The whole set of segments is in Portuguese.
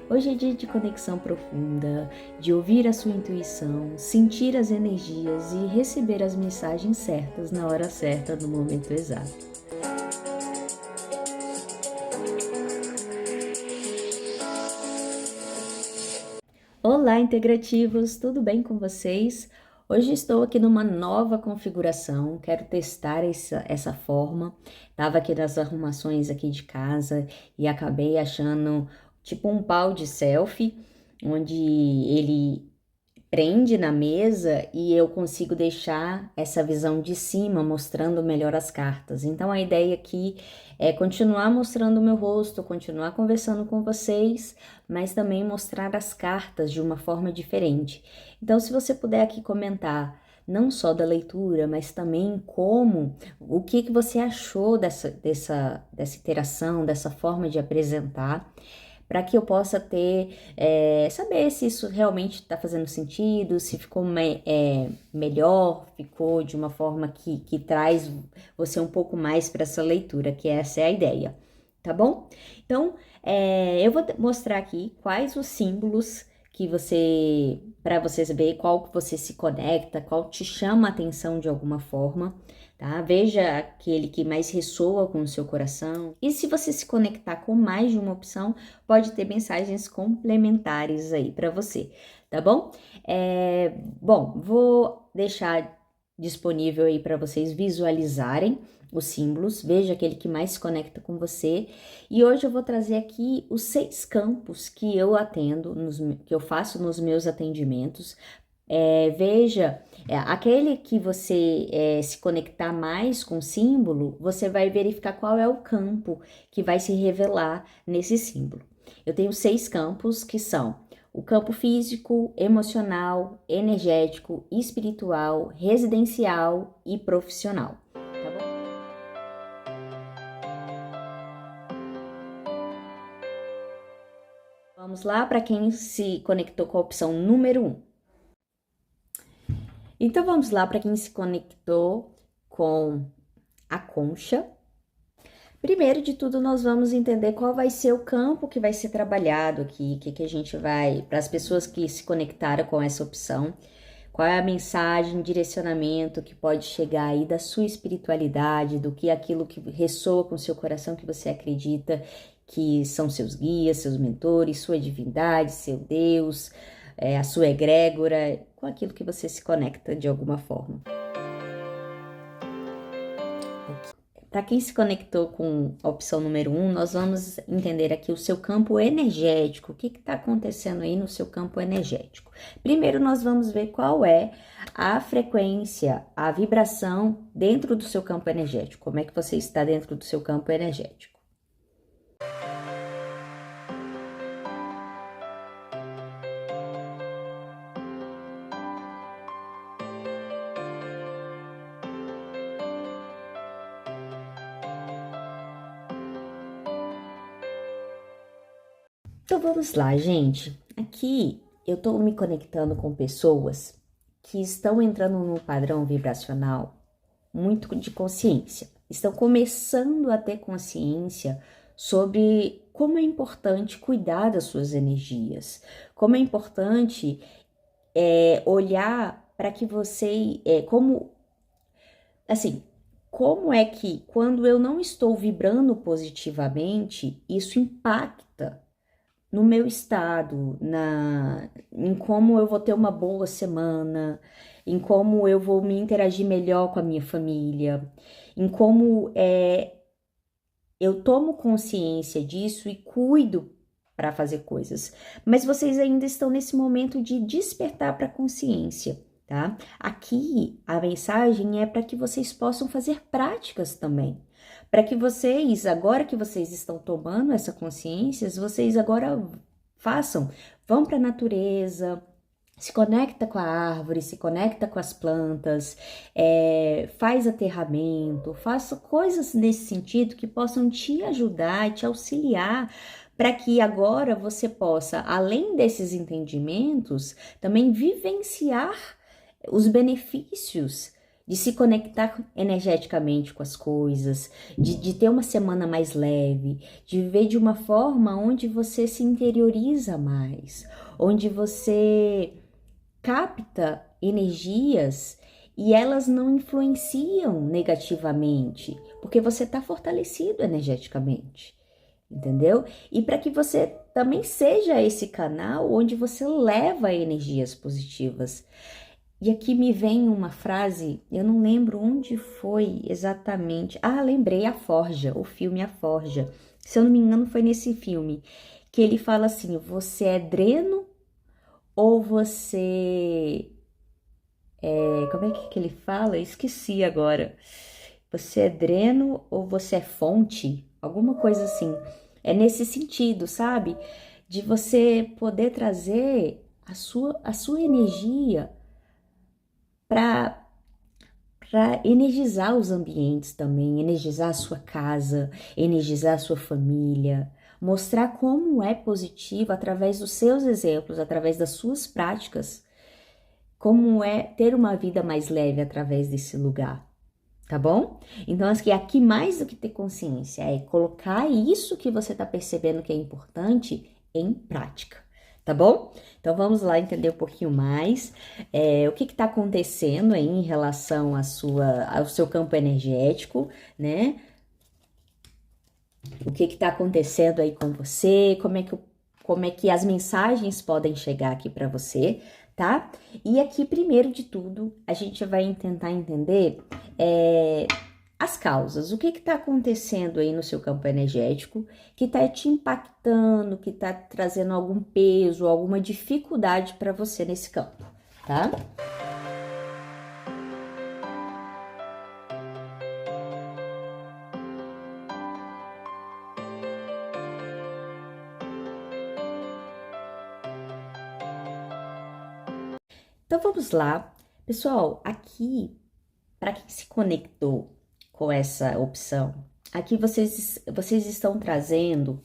Hoje é dia de conexão profunda, de ouvir a sua intuição, sentir as energias e receber as mensagens certas na hora certa, no momento exato. Olá, integrativos, tudo bem com vocês? Hoje estou aqui numa nova configuração, quero testar essa forma. Estava aqui nas arrumações aqui de casa e acabei achando tipo um pau de selfie, onde ele prende na mesa e eu consigo deixar essa visão de cima, mostrando melhor as cartas. Então a ideia aqui é continuar mostrando o meu rosto, continuar conversando com vocês, mas também mostrar as cartas de uma forma diferente. Então, se você puder aqui comentar não só da leitura, mas também o que você achou dessa interação, dessa forma de apresentar, para que eu possa saber se isso realmente está fazendo sentido, se ficou melhor, ficou de uma forma que traz você um pouco mais para essa leitura, que essa é a ideia, tá bom? Então, eu vou mostrar aqui quais os símbolos para você saber qual que você se conecta, qual te chama a atenção de alguma forma, tá? Veja aquele que mais ressoa com o seu coração. E se você se conectar com mais de uma opção, pode ter mensagens complementares aí para você, tá bom? Bom, vou deixar disponível aí para vocês visualizarem os símbolos, veja aquele que mais se conecta com você. E hoje eu vou trazer aqui os 6 campos que eu atendo, que eu faço nos meus atendimentos. Veja, aquele que você se conectar mais com o símbolo, você vai verificar qual é o campo que vai se revelar nesse símbolo. Eu tenho 6 campos que são o campo físico, emocional, energético, espiritual, residencial e profissional. Tá bom? Vamos lá para quem se conectou com a opção número 1. Então vamos lá para quem se conectou com a concha. Primeiro de tudo, nós vamos entender qual vai ser o campo que vai ser trabalhado aqui, que a gente vai, para as pessoas que se conectaram com essa opção, qual é a mensagem, direcionamento que pode chegar aí da sua espiritualidade, do que aquilo que ressoa com o seu coração, que você acredita que são seus guias, seus mentores, sua divindade, seu Deus, a sua egrégora, com aquilo que você se conecta de alguma forma. Para quem se conectou com a opção número 1, nós vamos entender aqui o seu campo energético. O que está acontecendo aí no seu campo energético? Primeiro, nós vamos ver qual é a frequência, a vibração dentro do seu campo energético. Como é que você está dentro do seu campo energético? Então vamos lá, gente. Aqui eu tô me conectando com pessoas que estão entrando num padrão vibracional muito de consciência. Estão começando a ter consciência sobre como é importante cuidar das suas energias, como é importante olhar para que você, como é que quando eu não estou vibrando positivamente, isso impacta no meu estado, em como eu vou ter uma boa semana, em como eu vou me interagir melhor com a minha família, em como eu tomo consciência disso e cuido para fazer coisas. Mas vocês ainda estão nesse momento de despertar para a consciência, tá? Aqui a mensagem é para que vocês possam fazer práticas também. Para que vocês, agora que vocês estão tomando essa consciência, vocês agora vão para a natureza, se conecta com a árvore, se conecta com as plantas, faz aterramento, faça coisas nesse sentido que possam te ajudar e te auxiliar para que agora você possa, além desses entendimentos, também vivenciar os benefícios de se conectar energeticamente com as coisas, de ter uma semana mais leve, de viver de uma forma onde você se interioriza mais, onde você capta energias e elas não influenciam negativamente, porque você está fortalecido energeticamente, entendeu? E para que você também seja esse canal onde você leva energias positivas. E aqui me vem uma frase, eu não lembro onde foi exatamente. Ah, lembrei, A Forja, o filme A Forja. Se eu não me engano, foi nesse filme que ele fala assim: você é dreno ou você como é que ele fala? Esqueci agora. Você é dreno ou você é fonte? Alguma coisa assim. É nesse sentido, sabe? De você poder trazer a sua energia para energizar os ambientes também, energizar a sua casa, energizar a sua família, mostrar como é positivo através dos seus exemplos, através das suas práticas, como é ter uma vida mais leve através desse lugar, tá bom? Então, acho que aqui mais do que ter consciência é colocar isso que você está percebendo que é importante em prática, tá bom? Então, vamos lá entender um pouquinho mais o que está acontecendo aí em relação ao seu campo energético, né? O que está acontecendo aí com você, como é que as mensagens podem chegar aqui para você, tá? E aqui, primeiro de tudo, a gente vai tentar entender as causas. O que está acontecendo aí no seu campo energético que está te impactando, que está trazendo algum peso, alguma dificuldade para você nesse campo, tá? Então vamos lá. Pessoal, aqui, para quem se conectou com essa opção, aqui vocês estão trazendo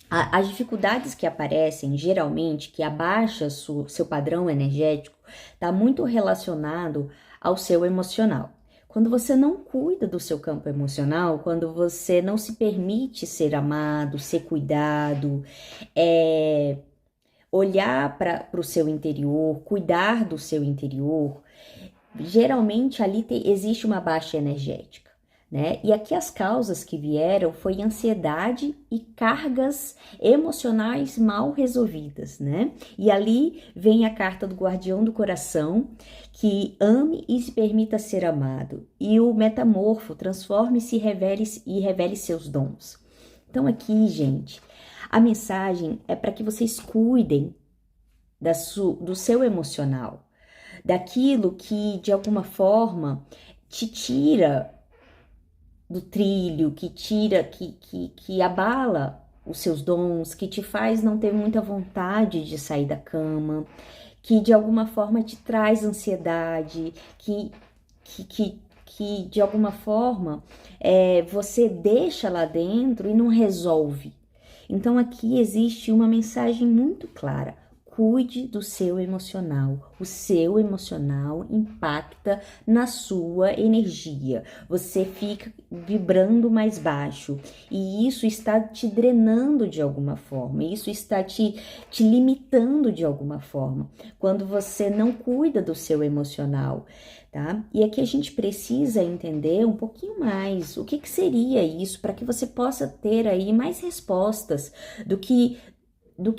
as dificuldades que aparecem, geralmente, que abaixa seu padrão energético, está muito relacionado ao seu emocional. Quando você não cuida do seu campo emocional, quando você não se permite ser amado, ser cuidado, olhar para o seu interior, cuidar do seu interior, geralmente ali existe uma baixa energética, né? E aqui as causas que vieram foi ansiedade e cargas emocionais mal resolvidas, né? E ali vem a carta do guardião do coração, que ame e se permita ser amado. E o metamorfo, transforme-se e revele seus dons. Então aqui, gente, a mensagem é para que vocês cuidem do seu emocional, daquilo que de alguma forma te tira do trilho, que abala os seus dons, que te faz não ter muita vontade de sair da cama, que de alguma forma te traz ansiedade, que de alguma forma você deixa lá dentro e não resolve. Então aqui existe uma mensagem muito clara. Cuide do seu emocional. O seu emocional impacta na sua energia. Você fica vibrando mais baixo e isso está te drenando de alguma forma. Isso está te limitando de alguma forma. Quando você não cuida do seu emocional, tá? E aqui a gente precisa entender um pouquinho mais o que seria isso para que você possa ter aí mais respostas do que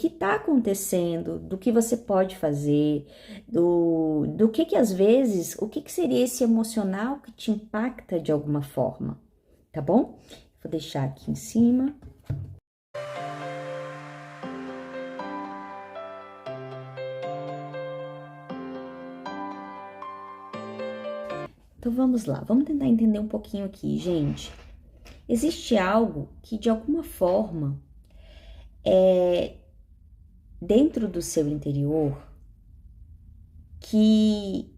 está acontecendo, do que você pode fazer, do que às vezes, o que seria esse emocional que te impacta de alguma forma, tá bom? Vou deixar aqui em cima. Então vamos lá, vamos tentar entender um pouquinho aqui, gente. Existe algo que de alguma forma dentro do seu interior que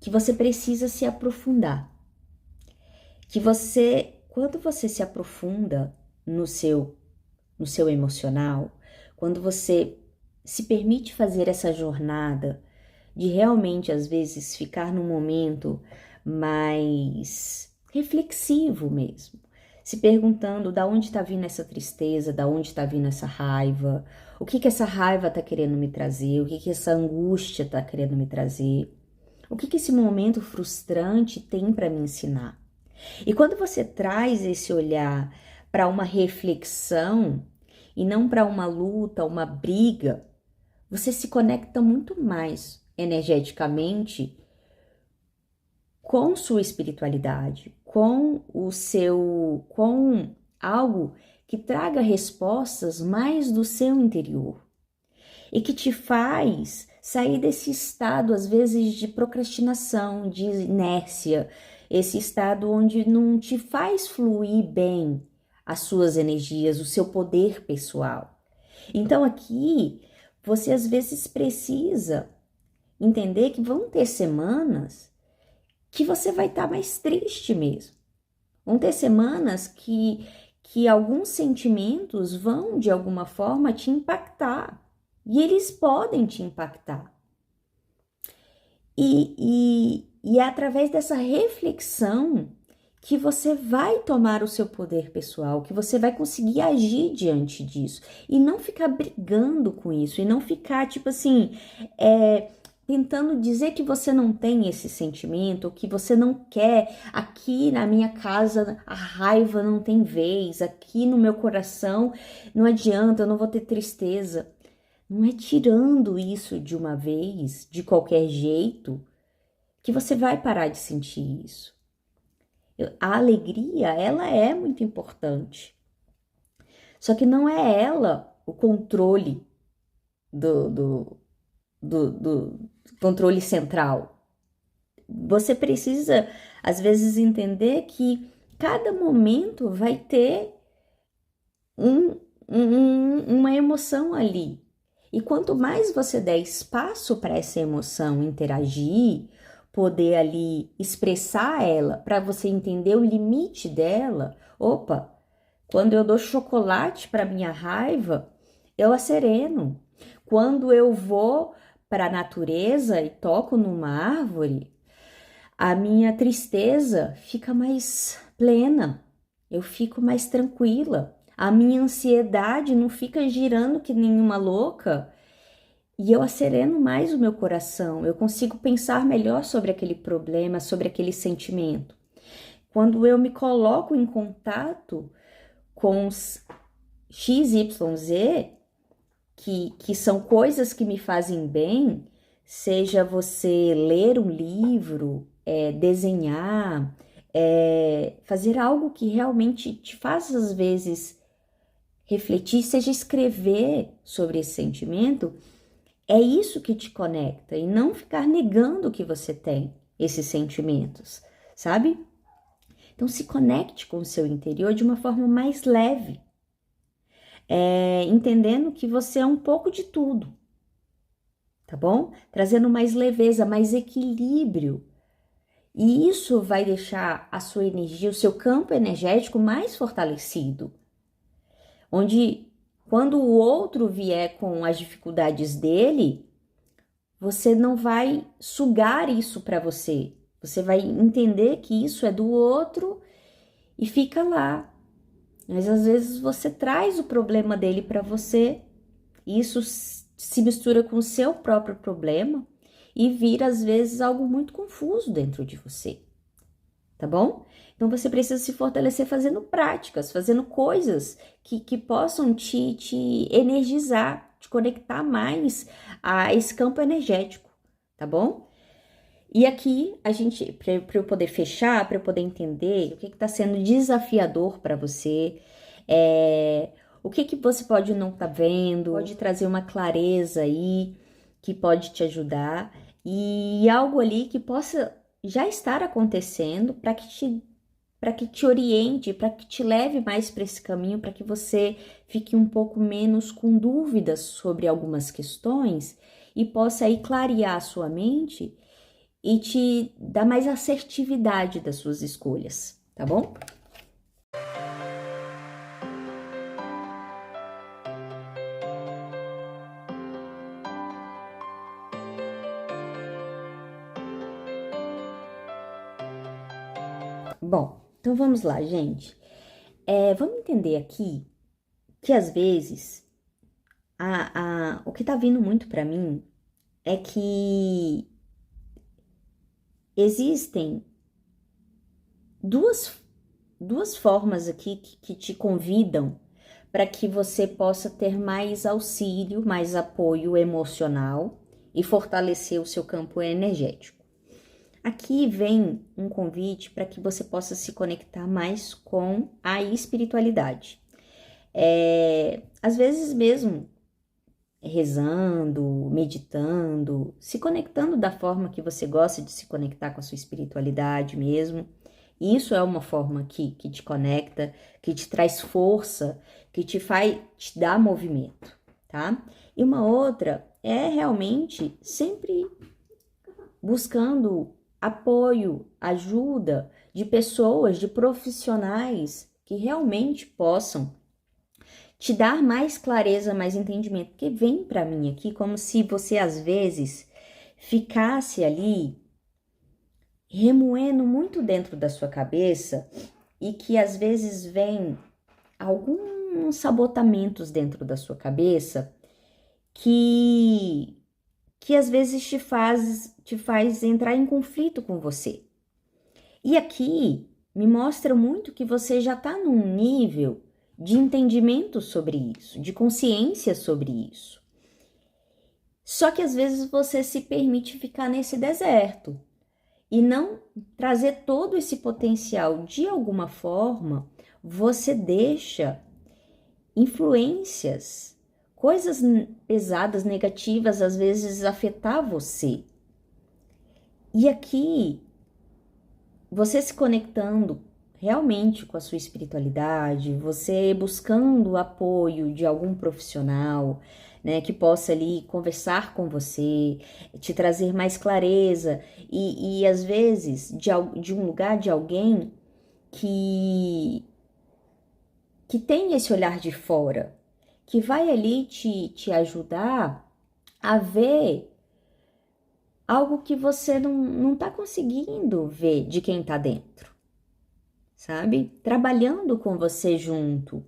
você precisa se aprofundar. Que você, quando você se aprofunda no seu emocional, quando você se permite fazer essa jornada de realmente às vezes ficar num momento mais reflexivo mesmo, se perguntando da onde está vindo essa tristeza, da onde está vindo essa raiva, o que que essa raiva está querendo me trazer, o que que essa angústia está querendo me trazer, o que que esse momento frustrante tem para me ensinar. E quando você traz esse olhar para uma reflexão e não para uma luta, uma briga, você se conecta muito mais energeticamente com sua espiritualidade, com algo que traga respostas mais do seu interior e que te faz sair desse estado, às vezes, de procrastinação, de inércia, esse estado onde não te faz fluir bem as suas energias, o seu poder pessoal. Então, aqui, você às vezes precisa entender que vão ter semanas que você vai estar mais triste mesmo. Vão ter semanas que alguns sentimentos vão, de alguma forma, te impactar. E eles podem te impactar. E é através dessa reflexão que você vai tomar o seu poder pessoal, que você vai conseguir agir diante disso. E não ficar brigando com isso, e não ficar, tipo assim, tentando dizer que você não tem esse sentimento, que você não quer. Aqui na minha casa a raiva não tem vez, aqui no meu coração não adianta, eu não vou ter tristeza. Não é tirando isso de uma vez, de qualquer jeito, que você vai parar de sentir isso. A alegria, ela é muito importante. Só que não é ela o controle do controle central. Você precisa, às vezes, entender que cada momento vai ter uma emoção ali. E quanto mais você der espaço para essa emoção interagir, poder ali expressar ela, para você entender o limite dela. Opa, quando eu dou chocolate para minha raiva, eu acereno. Quando eu vou para a natureza e toco numa árvore, a minha tristeza fica mais plena, eu fico mais tranquila. A minha ansiedade não fica girando que nenhuma louca e eu acereno mais o meu coração. Eu consigo pensar melhor sobre aquele problema, sobre aquele sentimento. Quando eu me coloco em contato com os XYZ, que são coisas que me fazem bem, seja você ler um livro, desenhar, fazer algo que realmente te faz, às vezes, refletir, seja escrever sobre esse sentimento, é isso que te conecta e não ficar negando que você tem esses sentimentos, sabe? Então se conecte com o seu interior de uma forma mais leve, entendendo que você é um pouco de tudo, tá bom? Trazendo mais leveza, mais equilíbrio. E isso vai deixar a sua energia, o seu campo energético mais fortalecido. Onde, quando o outro vier com as dificuldades dele, você não vai sugar isso para você. Você vai entender que isso é do outro e fica lá. Mas às vezes você traz o problema dele para você, e isso se mistura com o seu próprio problema e vira às vezes algo muito confuso dentro de você. Tá bom? Então você precisa se fortalecer fazendo práticas, fazendo coisas que possam te energizar, te conectar mais a esse campo energético, tá bom? E aqui a gente, para eu poder fechar, para eu poder entender o que está sendo desafiador para você, o que você pode não estar vendo, pode trazer uma clareza aí que pode te ajudar e algo ali que possa já estar acontecendo para que te oriente, para que te leve mais para esse caminho, para que você fique um pouco menos com dúvidas sobre algumas questões e possa aí clarear a sua mente e te dar mais assertividade das suas escolhas, tá bom? Bom, então vamos lá, gente. Vamos entender aqui que às vezes o que tá vindo muito para mim é que existem duas formas aqui que te convidam para que você possa ter mais auxílio, mais apoio emocional e fortalecer o seu campo energético. Aqui vem um convite para que você possa se conectar mais com a espiritualidade. Às vezes mesmo rezando, meditando, se conectando da forma que você gosta de se conectar com a sua espiritualidade mesmo. Isso é uma forma que te conecta, que te traz força, que te dá movimento, tá? E uma outra é realmente sempre buscando apoio, ajuda de pessoas, de profissionais que realmente possam te dar mais clareza, mais entendimento, porque vem para mim aqui como se você às vezes ficasse ali remoendo muito dentro da sua cabeça e que às vezes vem alguns sabotamentos dentro da sua cabeça que às vezes te faz entrar em conflito com você. E aqui me mostra muito que você já está num nível de entendimento sobre isso, de consciência sobre isso. Só que às vezes você se permite ficar nesse deserto e não trazer todo esse potencial. De alguma forma, você deixa influências, coisas pesadas, negativas, às vezes afetar você. E aqui, você se conectando realmente com a sua espiritualidade, você buscando o apoio de algum profissional, né, que possa ali conversar com você, te trazer mais clareza e às vezes de um lugar de alguém que tem esse olhar de fora, que vai ali te ajudar a ver algo que você não tá conseguindo ver de quem tá dentro, sabe? Trabalhando com você junto,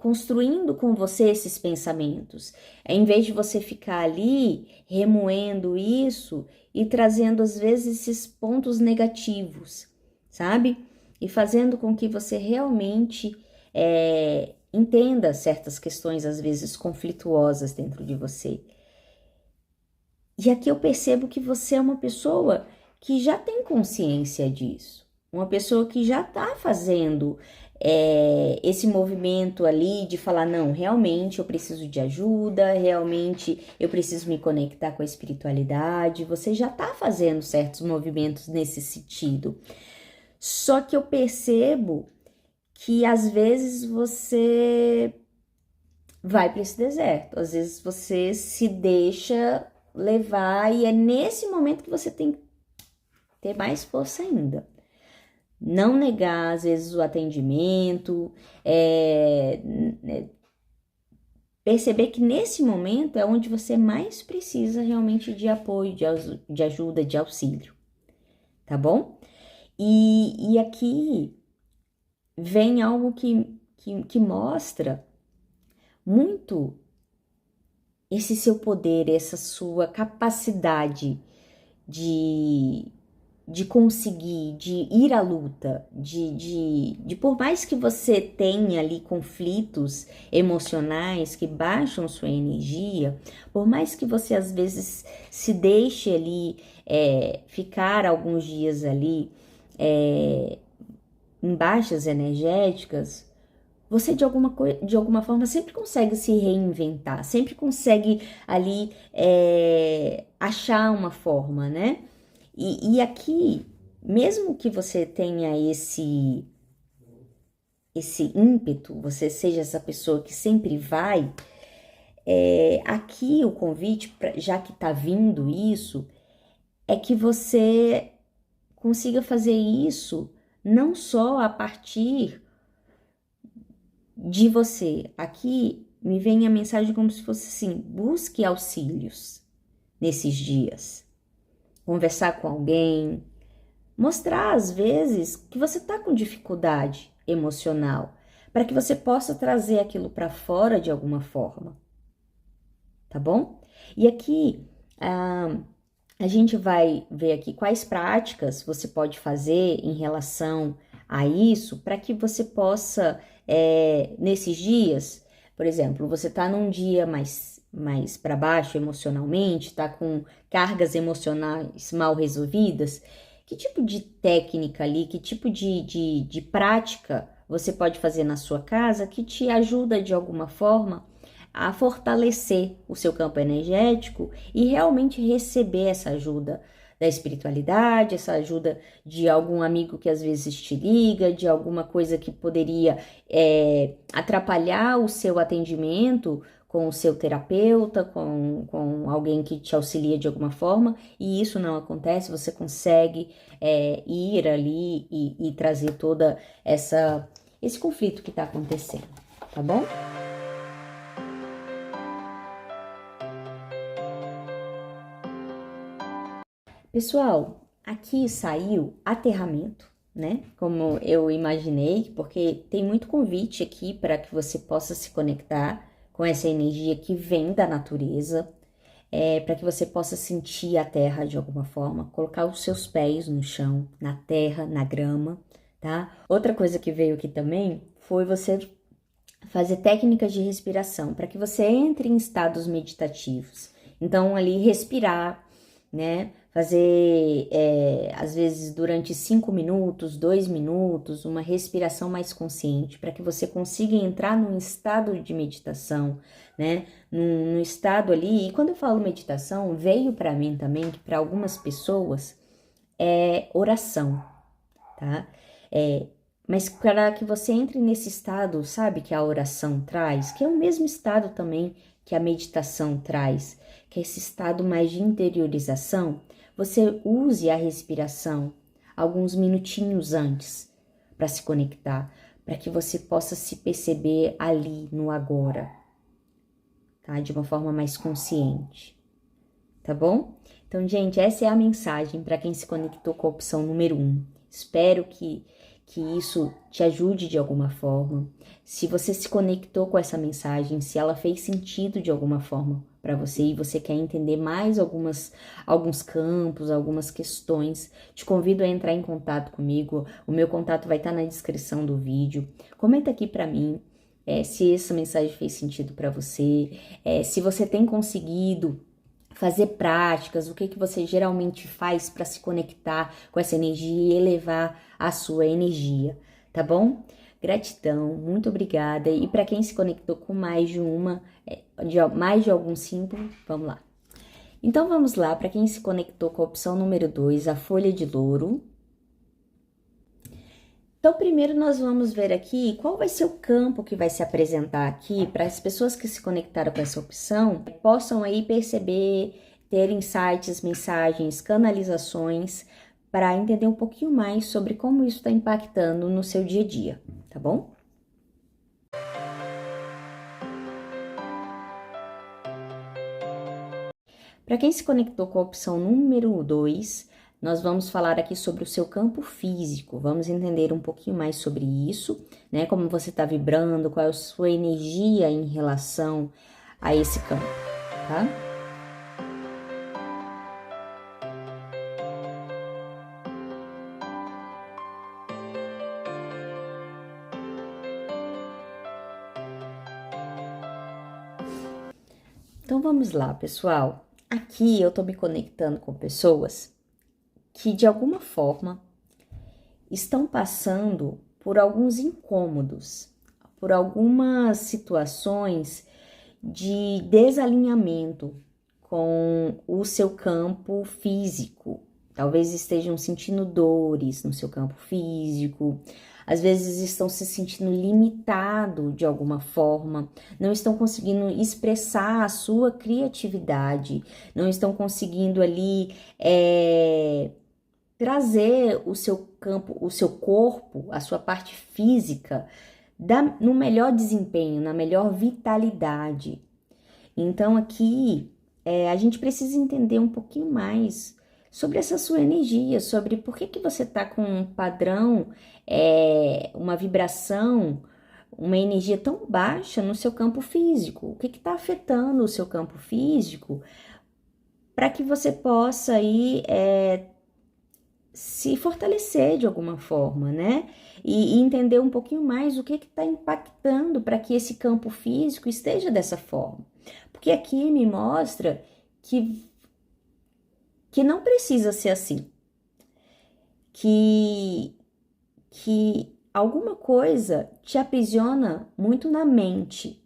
construindo com você esses pensamentos. Em vez de você ficar ali remoendo isso e trazendo às vezes esses pontos negativos, sabe? E fazendo com que você realmente entenda certas questões às vezes conflituosas dentro de você. E aqui eu percebo que você é uma pessoa que já tem consciência disso, uma pessoa que já está fazendo esse movimento ali de falar, não, realmente eu preciso de ajuda, realmente eu preciso me conectar com a espiritualidade, você já está fazendo certos movimentos nesse sentido. Só que eu percebo que às vezes você vai para esse deserto, às vezes você se deixa levar e é nesse momento que você tem que ter mais força ainda. Não negar, às vezes, o atendimento, perceber que nesse momento é onde você mais precisa realmente de apoio, de ajuda, de auxílio, tá bom? E aqui vem algo que mostra muito esse seu poder, essa sua capacidade de conseguir, de ir à luta, de por mais que você tenha ali conflitos emocionais que baixam sua energia, por mais que você às vezes se deixe ali ficar alguns dias ali em baixas energéticas, você de alguma forma sempre consegue se reinventar, sempre consegue ali achar uma forma, né? E aqui, mesmo que você tenha esse ímpeto, você seja essa pessoa que sempre vai, aqui o convite, já que tá vindo isso, é que você consiga fazer isso não só a partir de você. Aqui me vem a mensagem como se fosse assim: busque auxílios nesses dias. Conversar com alguém, mostrar às vezes que você está com dificuldade emocional, para que você possa trazer aquilo para fora de alguma forma, tá bom? E aqui a gente vai ver aqui quais práticas você pode fazer em relação a isso, para que você possa, nesses dias, por exemplo, você está num dia mais para baixo emocionalmente, está com cargas emocionais mal resolvidas, que tipo de técnica ali, que tipo de prática você pode fazer na sua casa que te ajuda de alguma forma a fortalecer o seu campo energético e realmente receber essa ajuda da espiritualidade, essa ajuda de algum amigo que às vezes te liga, de alguma coisa que poderia atrapalhar o seu atendimento com o seu terapeuta, com alguém que te auxilia de alguma forma, e isso não acontece, você consegue ir ali e trazer toda esse conflito que está acontecendo, tá bom? Pessoal, aqui saiu aterramento, né? Como eu imaginei, porque tem muito convite aqui para que você possa se conectar com essa energia que vem da natureza, para que você possa sentir a terra de alguma forma, colocar os seus pés no chão, na terra, na grama, tá? Outra coisa que veio aqui também foi você fazer técnicas de respiração, para que você entre em estados meditativos. Então, ali, respirar, né? Fazer, às vezes, durante 5 minutos, 2 minutos, uma respiração mais consciente, para que você consiga entrar num estado de meditação, né? Num estado ali, e quando eu falo meditação, veio para mim também, que para algumas pessoas, é oração, tá? Mas para que você entre nesse estado, sabe, que a oração traz, que é o mesmo estado também que a meditação traz, que é esse estado mais de interiorização, você use a respiração alguns minutinhos antes para se conectar, para que você possa se perceber ali no agora, tá? De uma forma mais consciente, tá bom? Então, gente, essa é a mensagem para quem se conectou com a opção número 1. Espero que isso te ajude de alguma forma. Se você se conectou com essa mensagem, se ela fez sentido de alguma forma para você e você quer entender mais alguns campos, algumas questões, te convido a entrar em contato comigo. O meu contato vai estar na descrição do vídeo. Comenta aqui para mim se essa mensagem fez sentido para você, se você tem conseguido fazer práticas, o que você geralmente faz para se conectar com essa energia e elevar a sua energia, tá bom? Gratidão, muito obrigada. E para quem se conectou com mais de mais de algum símbolo, vamos lá. Então vamos lá, para quem se conectou com a opção número 2, a folha de louro. Então, primeiro nós vamos ver aqui qual vai ser o campo que vai se apresentar aqui para as pessoas que se conectaram com essa opção possam aí perceber, ter insights, mensagens, canalizações para entender um pouquinho mais sobre como isso está impactando no seu dia a dia, tá bom? Para quem se conectou com a opção número 2, nós vamos falar aqui sobre o seu campo físico, vamos entender um pouquinho mais sobre isso, né? Como você está vibrando, qual é a sua energia em relação a esse campo, tá? Então vamos lá, pessoal. Aqui eu tô me conectando com pessoas que de alguma forma estão passando por alguns incômodos, por algumas situações de desalinhamento com o seu campo físico. Talvez estejam sentindo dores no seu campo físico, às vezes estão se sentindo limitado de alguma forma, não estão conseguindo expressar a sua criatividade, não estão conseguindo ali trazer o seu campo, o seu corpo, a sua parte física no melhor desempenho, na melhor vitalidade. Então aqui a gente precisa entender um pouquinho mais sobre essa sua energia, sobre por que que você está com um padrão, uma vibração, uma energia tão baixa no seu campo físico. O que está afetando o seu campo físico para que você possa aí se fortalecer de alguma forma, né? E entender um pouquinho mais o que está impactando para que esse campo físico esteja dessa forma. Porque aqui me mostra que não precisa ser assim, que alguma coisa te aprisiona muito na mente,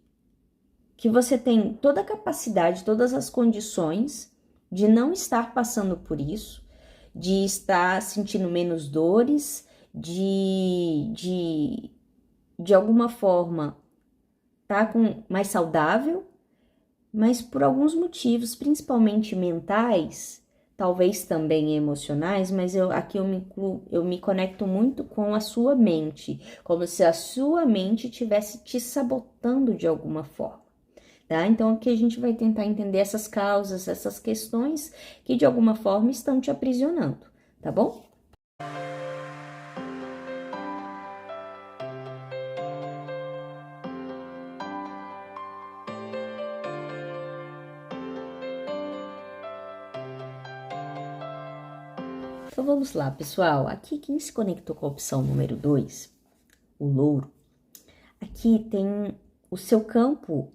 que você tem toda a capacidade, todas as condições de não estar passando por isso, de estar sentindo menos dores, de alguma forma estar mais saudável, mas por alguns motivos, principalmente mentais, talvez também emocionais, mas aqui eu me conecto muito com a sua mente, como se a sua mente estivesse te sabotando de alguma forma, tá? Então aqui a gente vai tentar entender essas causas, essas questões que de alguma forma estão te aprisionando, tá bom? Então vamos lá, pessoal. Aqui quem se conectou com a opção número 2, o louro, aqui tem o seu campo,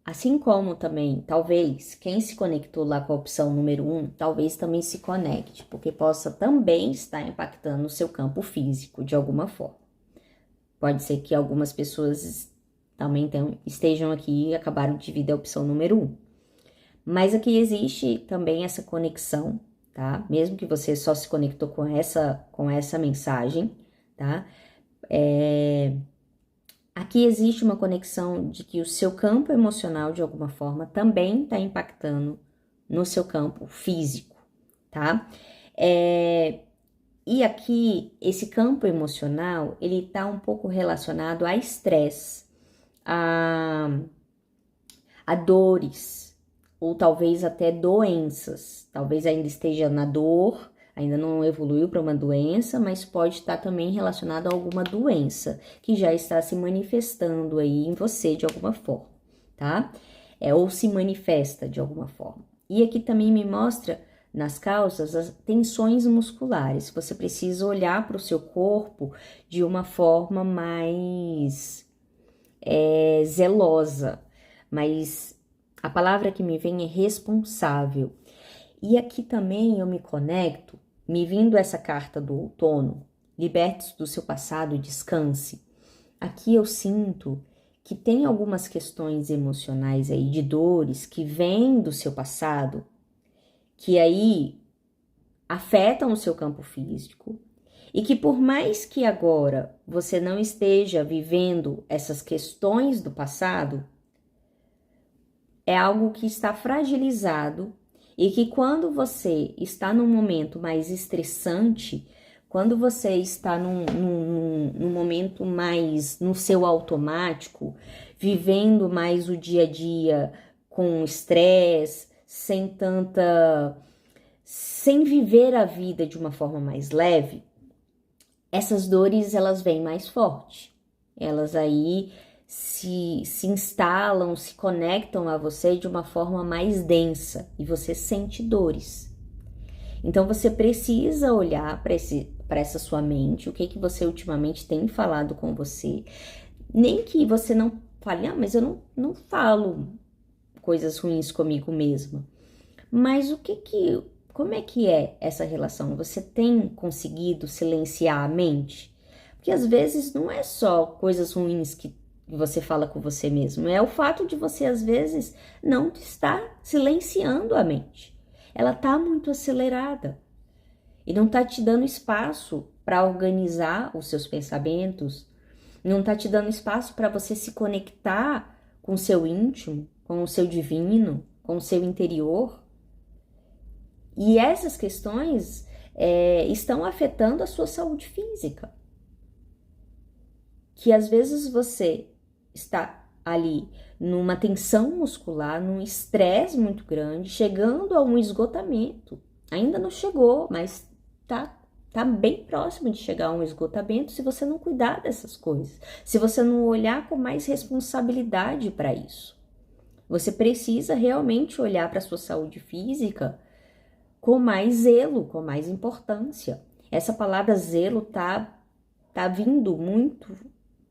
assim como também, talvez, quem se conectou lá com a opção número 1, talvez também se conecte, porque possa também estar impactando o seu campo físico de alguma forma. Pode ser que algumas pessoas também estejam aqui e acabaram de vir da opção número 1. Mas aqui existe também essa conexão, tá? Mesmo que você só se conectou com essa mensagem, tá? Aqui existe uma conexão de que o seu campo emocional, de alguma forma, também está impactando no seu campo físico, tá? E aqui, esse campo emocional, ele está um pouco relacionado a estresse, a dores, ou talvez até doenças. Talvez ainda esteja na dor, ainda não evoluiu para uma doença, mas pode estar também relacionado a alguma doença que já está se manifestando aí em você de alguma forma, tá? Ou se manifesta de alguma forma. E aqui também me mostra nas causas as tensões musculares. Você precisa olhar para o seu corpo de uma forma mais zelosa, mas a palavra que me vem é responsável. E aqui também eu me conecto, me vindo essa carta do outono, liberte-se do seu passado, descanse. Aqui eu sinto que tem algumas questões emocionais aí, de dores que vêm do seu passado, que aí afetam o seu campo físico, e que por mais que agora você não esteja vivendo essas questões do passado, é algo que está fragilizado e que quando você está num momento mais estressante, quando você está num momento mais no seu automático, vivendo mais o dia a dia com estresse, sem viver a vida de uma forma mais leve, essas dores elas vêm mais forte. Elas aí se instalam, se conectam a você de uma forma mais densa e você sente dores. Então você precisa olhar para essa sua mente, o que você ultimamente tem falado com você. Nem que você não fale, mas eu não falo coisas ruins comigo mesma. Mas como é que é essa relação? Você tem conseguido silenciar a mente? Porque às vezes não é só coisas ruins que você fala com você mesmo, é o fato de você às vezes não estar silenciando a mente. Ela está muito acelerada e não está te dando espaço para organizar os seus pensamentos, não está te dando espaço para você se conectar com o seu íntimo, com o seu divino, com o seu interior. E essas questões estão afetando a sua saúde física. Que às vezes você está ali numa tensão muscular, num estresse muito grande, chegando a um esgotamento. Ainda não chegou, mas tá bem próximo de chegar a um esgotamento se você não cuidar dessas coisas. Se você não olhar com mais responsabilidade para isso. Você precisa realmente olhar para a sua saúde física com mais zelo, com mais importância. Essa palavra zelo tá vindo muito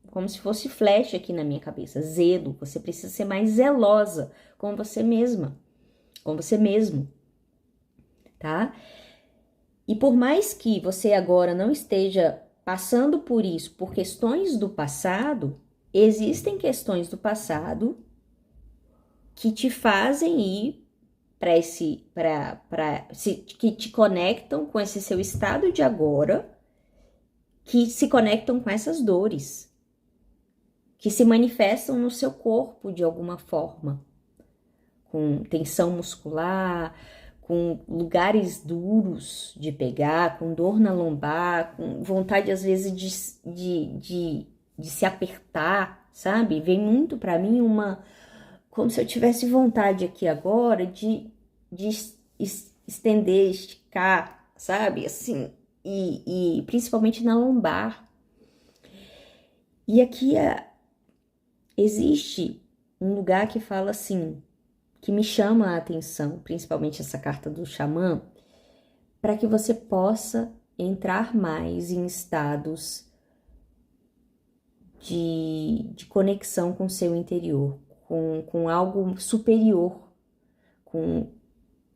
como se fosse flecha aqui na minha cabeça. Zelo, você precisa ser mais zelosa com você mesma, com você mesmo, tá? E por mais que você agora não esteja passando por isso por questões do passado, existem questões do passado que te fazem ir que te conectam com esse seu estado de agora, que se conectam com essas dores, que se manifestam no seu corpo de alguma forma, com tensão muscular, com lugares duros de pegar, com dor na lombar, com vontade às vezes de se apertar, sabe? Vem muito para mim como se eu tivesse vontade aqui agora de estender, esticar, sabe? Assim, e principalmente na lombar. E aqui existe um lugar que fala assim, que me chama a atenção, principalmente essa carta do xamã, para que você possa entrar mais em estados de conexão com o seu interior, com algo superior.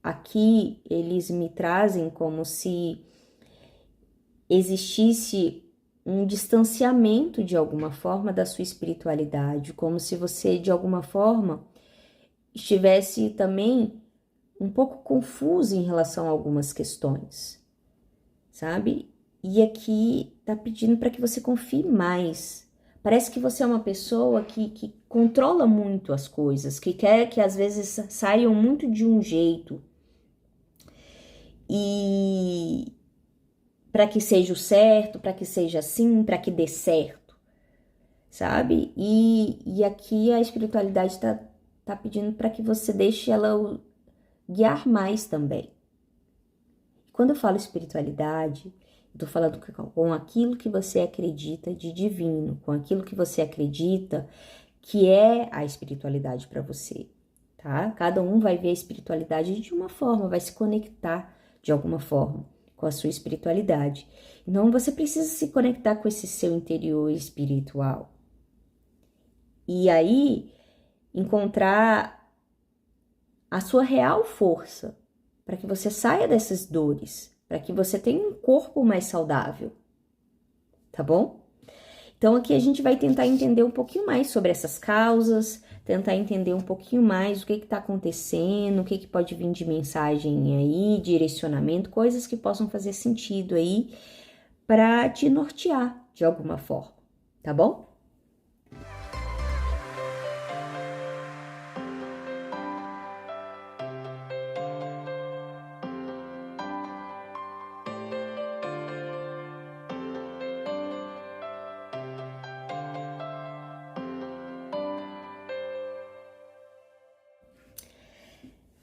Aqui eles me trazem como se existisse um distanciamento de alguma forma da sua espiritualidade, como se você de alguma forma estivesse também um pouco confuso em relação a algumas questões, sabe? E aqui tá pedindo para que você confie mais. Parece que você é uma pessoa que controla muito as coisas, que quer que às vezes saiam muito de um jeito. E para que seja o certo, para que seja assim, para que dê certo, sabe? E aqui a espiritualidade tá pedindo para que você deixe ela guiar mais também. Quando eu falo espiritualidade, eu tô falando com aquilo que você acredita de divino, com aquilo que você acredita que é a espiritualidade para você, tá? Cada um vai ver a espiritualidade de uma forma, vai se conectar de alguma forma com a sua espiritualidade. Então você precisa se conectar com esse seu interior espiritual. E aí encontrar a sua real força, para que você saia dessas dores, para que você tenha um corpo mais saudável, tá bom? Então aqui a gente vai tentar entender um pouquinho mais sobre essas causas, tentar entender um pouquinho mais o que está acontecendo, o que pode vir de mensagem aí, direcionamento, coisas que possam fazer sentido aí para te nortear de alguma forma, tá bom?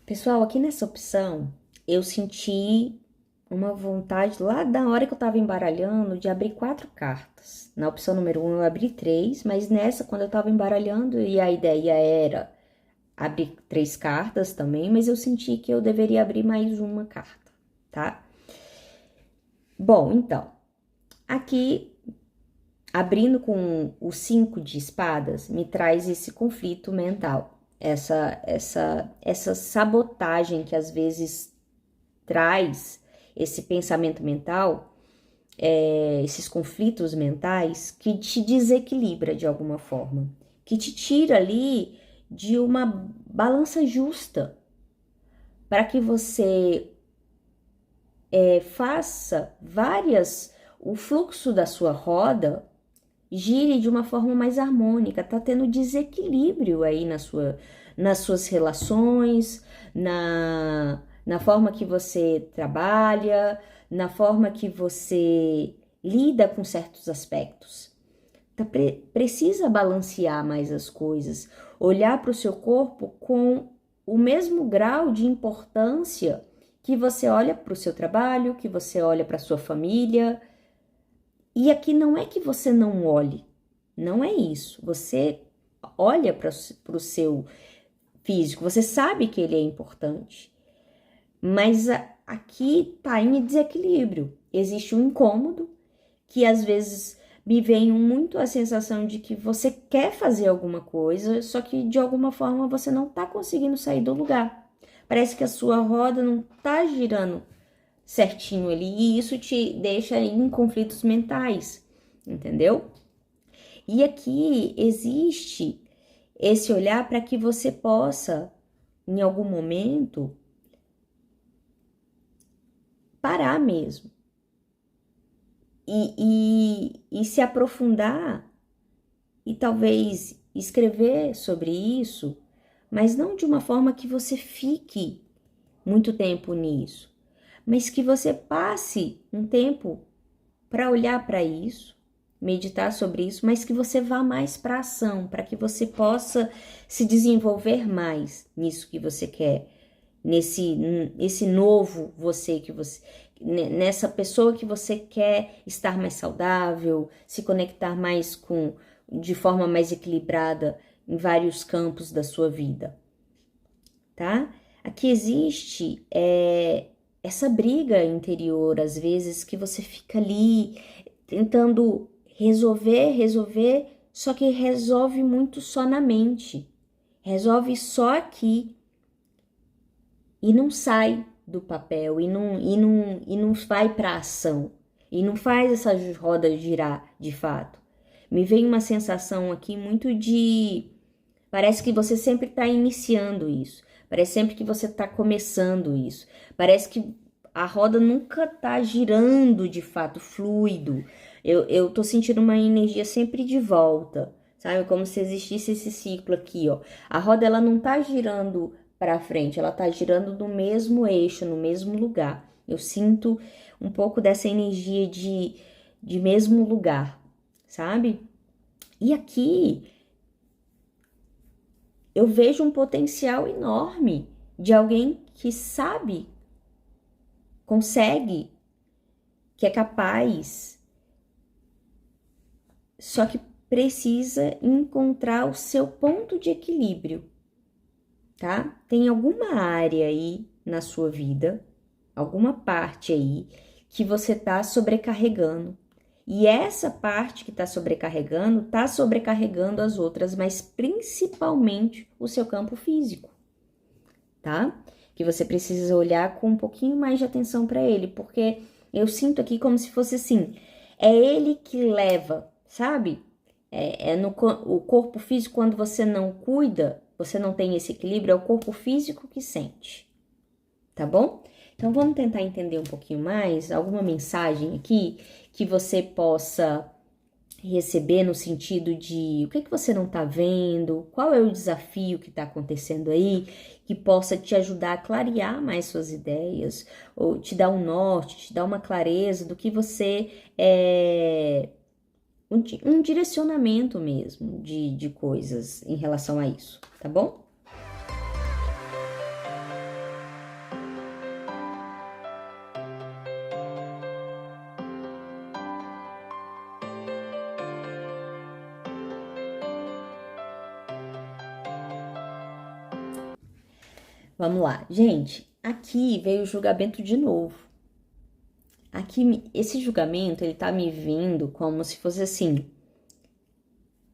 Pessoal, aqui nessa opção, eu senti uma vontade lá da hora que eu tava embaralhando de abrir 4 cartas. Na opção número 1 eu abri 3, mas nessa, quando eu tava embaralhando, e a ideia era abrir 3 cartas também, mas eu senti que eu deveria abrir mais uma carta, tá? Bom, então, aqui, abrindo com o 5 de espadas, me traz esse conflito mental. Essa sabotagem que às vezes traz esse pensamento mental, esses conflitos mentais que te desequilibra de alguma forma, que te tira ali de uma balança justa, para que você faça o fluxo da sua roda gire de uma forma mais harmônica, tá tendo desequilíbrio aí nas suas relações, na forma que você trabalha, na forma que você lida com certos aspectos. Precisa balancear mais as coisas, olhar para o seu corpo com o mesmo grau de importância que você olha para o seu trabalho, que você olha para a sua família. E aqui não é que você não olhe, não é isso. Você olha para o seu físico, você sabe que ele é importante, mas aqui está em desequilíbrio. Existe um incômodo que às vezes me vem muito a sensação de que você quer fazer alguma coisa, só que de alguma forma você não está conseguindo sair do lugar. Parece que a sua roda não está girando certinho ali e isso te deixa em conflitos mentais, entendeu? E aqui existe esse olhar para que você possa, em algum momento, parar mesmo e se aprofundar e talvez escrever sobre isso, mas não de uma forma que você fique muito tempo nisso, mas que você passe um tempo para olhar para isso, meditar sobre isso, mas que você vá mais para a ação, para que você possa se desenvolver mais nisso que você quer, nesse novo você que você, nessa pessoa que você quer estar mais saudável, se conectar mais com, de forma mais equilibrada em vários campos da sua vida, tá? Aqui existe essa briga interior, às vezes, que você fica ali tentando resolver, só que resolve muito só na mente, resolve só aqui e não sai do papel e não vai para a ação e não faz essa roda girar de fato. Me vem uma sensação aqui muito de... Parece que você sempre está iniciando isso. Parece sempre que você está começando isso. Parece que a roda nunca está girando de fato, fluido. Eu tô sentindo uma energia sempre de volta, sabe? Como se existisse esse ciclo aqui, ó. A roda, ela não tá girando para frente, ela tá girando no mesmo eixo, no mesmo lugar. Eu sinto um pouco dessa energia de mesmo lugar, sabe? E aqui eu vejo um potencial enorme de alguém que sabe, consegue, que é capaz, só que precisa encontrar o seu ponto de equilíbrio, tá? Tem alguma área aí na sua vida, alguma parte aí que você tá sobrecarregando. E essa parte que tá sobrecarregando as outras, mas principalmente o seu campo físico, tá? Que você precisa olhar com um pouquinho mais de atenção para ele, porque eu sinto aqui como se fosse assim, é ele que leva, sabe? O corpo físico, quando você não cuida, você não tem esse equilíbrio, é o corpo físico que sente, tá bom? Então vamos tentar entender um pouquinho mais, alguma mensagem aqui que você possa receber no sentido de o que você não tá vendo, qual é o desafio que tá acontecendo aí, que possa te ajudar a clarear mais suas ideias, ou te dar um norte, te dar uma clareza do que você um direcionamento mesmo de coisas em relação a isso, tá bom? Vamos lá, gente. Aqui veio o julgamento de novo. Aqui, esse julgamento, ele tá me vindo como se fosse assim,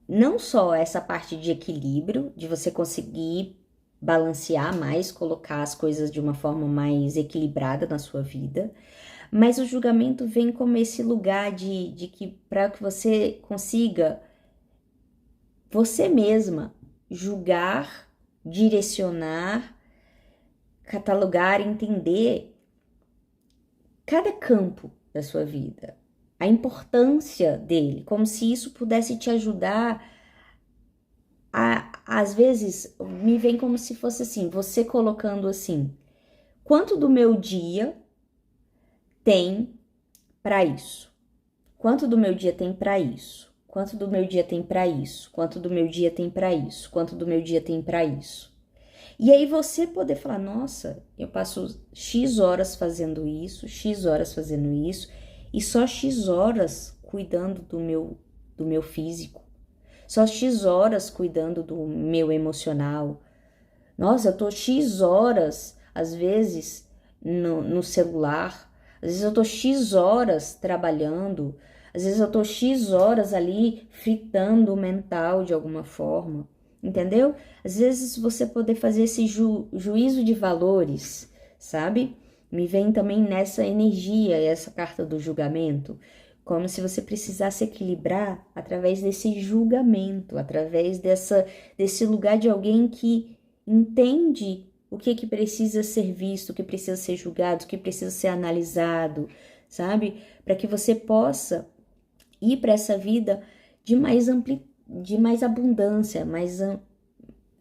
não só essa parte de equilíbrio, de você conseguir balancear mais, colocar as coisas de uma forma mais equilibrada na sua vida, mas o julgamento vem como esse lugar de que para que você consiga você mesma julgar, direcionar, catalogar, entender cada campo da sua vida, a importância dele, como se isso pudesse te ajudar às vezes, me vem como se fosse assim, você colocando assim, quanto do meu dia tem para isso? Quanto do meu dia tem para isso? Quanto do meu dia tem para isso? Quanto do meu dia tem para isso? Quanto do meu dia tem para isso? E aí você poder falar, nossa, eu passo X horas fazendo isso, X horas fazendo isso, e só X horas cuidando do meu físico, só X horas cuidando do meu emocional. Nossa, eu tô X horas, às vezes, no celular, às vezes eu tô X horas trabalhando, às vezes eu tô X horas ali fritando o mental de alguma forma, entendeu? Às vezes você poder fazer esse juízo de valores, sabe? Me vem também nessa energia, essa carta do julgamento, como se você precisasse equilibrar através desse julgamento, através desse lugar de alguém que entende o que precisa ser visto, o que precisa ser julgado, o que precisa ser analisado, sabe? Para que você possa ir para essa vida de mais abundância,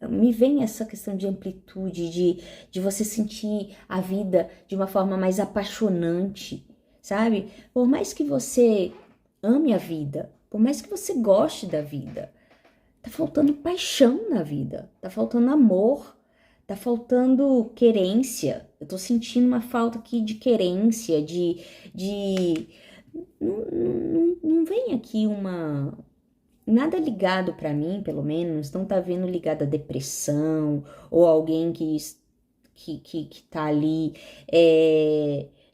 me vem essa questão de amplitude, de você sentir a vida de uma forma mais apaixonante, sabe? Por mais que você ame a vida, por mais que você goste da vida, tá faltando paixão na vida, tá faltando amor, tá faltando querência. Eu tô sentindo uma falta aqui de querência, de... Não vem aqui nada ligado para mim, pelo menos, não tá vendo ligado à depressão ou alguém que tá ali,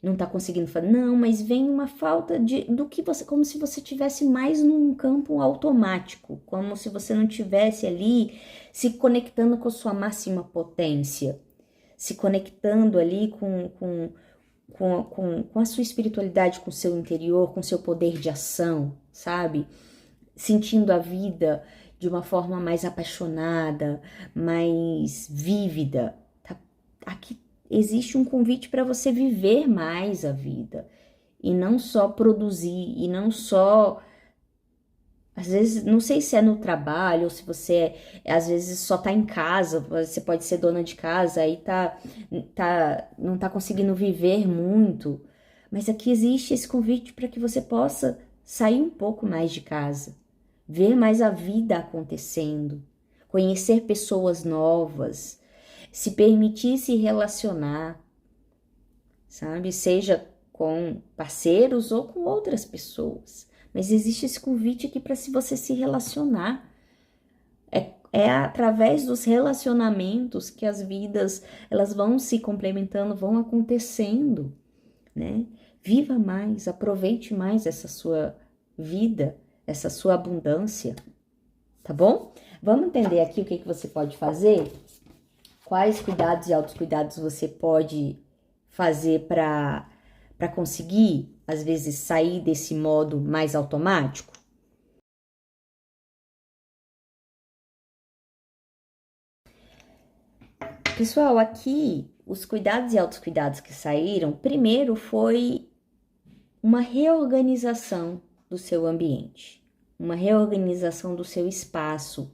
não tá conseguindo fazer. Não, mas vem uma falta do que você, como se você tivesse mais num campo automático, como se você não tivesse ali se conectando com a sua máxima potência, se conectando ali com a sua espiritualidade, com o seu interior, com o seu poder de ação, sabe? Sentindo a vida de uma forma mais apaixonada, mais vívida. Tá? Aqui existe um convite para você viver mais a vida e não só produzir, e não só, às vezes, não sei se é no trabalho ou se você às vezes só tá em casa, você pode ser dona de casa aí não tá conseguindo viver muito, mas aqui existe esse convite para que você possa sair um pouco mais de casa, ver mais a vida acontecendo, conhecer pessoas novas, se permitir se relacionar, sabe? Seja com parceiros ou com outras pessoas. Mas existe esse convite aqui para se você se relacionar. É através dos relacionamentos que as vidas elas vão se complementando, vão acontecendo, né? Viva mais, aproveite mais essa sua vida, essa sua abundância, tá bom? Vamos entender aqui o que você pode fazer? Quais cuidados e autocuidados você pode fazer para conseguir, às vezes, sair desse modo mais automático? Pessoal, aqui os cuidados e autocuidados que saíram, primeiro foi uma reorganização do seu ambiente, uma reorganização do seu espaço.